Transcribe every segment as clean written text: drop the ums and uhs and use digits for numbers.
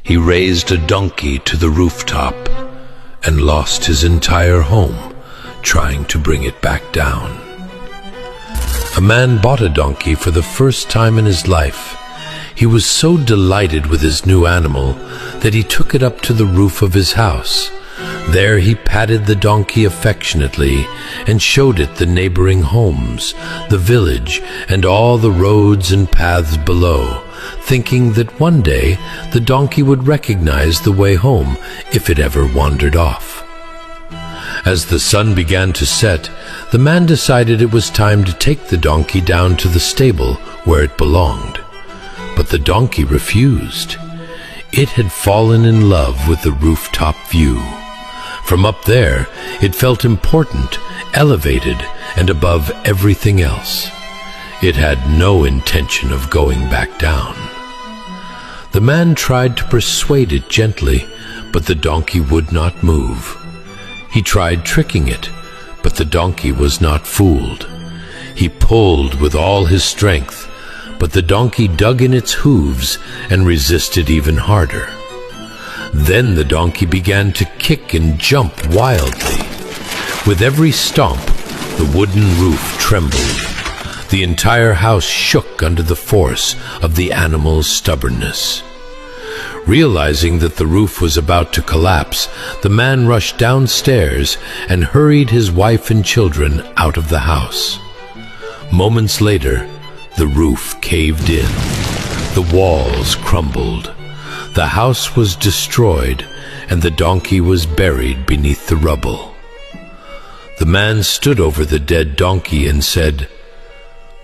He raised a donkey to the rooftop and lost his entire home trying to bring it back down. A man bought a donkey for the first time in his life. He was so delighted with his new animal that he took it up to the roof of his house. There he patted the donkey affectionately and showed it the neighboring homes, the village, and all the roads and paths below, thinking that one day the donkey would recognize the way home if it ever wandered off. As the sun began to set, the man decided it was time to take the donkey down to the stable where it belonged. But the donkey refused. It had fallen in love with the rooftop view. From up there, it felt important, elevated, and above everything else. It had no intention of going back down. The man tried to persuade it gently, but the donkey would not move. He tried tricking it, but the donkey was not fooled. He pulled with all his strength, but the donkey dug in its hooves and resisted even harder. Then the donkey began to kick and jump wildly. With every stomp, the wooden roof trembled. The entire house shook under the force of the animal's stubbornness. Realizing that the roof was about to collapse, the man rushed downstairs and hurried his wife and children out of the house. Moments later, the roof caved in. The walls crumbled. The house was destroyed, and the donkey was buried beneath the rubble. The man stood over the dead donkey and said,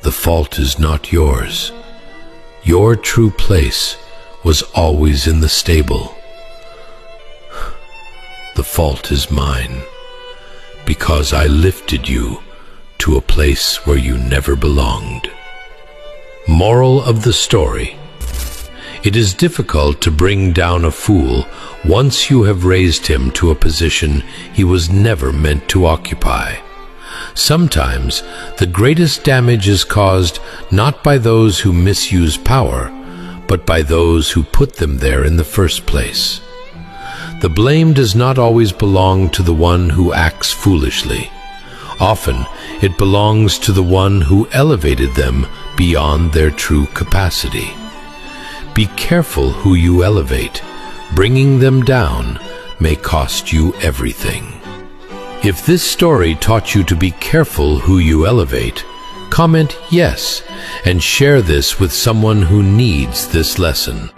"The fault is not yours. Your true place was always in the stable. The fault is mine, because I lifted you to a place where you never belonged." Moral of the story: it is difficult to bring down a fool once you have raised him to a position he was never meant to occupy. Sometimes the greatest damage is caused not by those who misuse power, but by those who put them there in the first place. The blame does not always belong to the one who acts foolishly. Often it belongs to the one who elevated them beyond their true capacity. Be careful who you elevate. Bringing them down may cost you everything. If this story taught you to be careful who you elevate, comment yes and share this with someone who needs this lesson.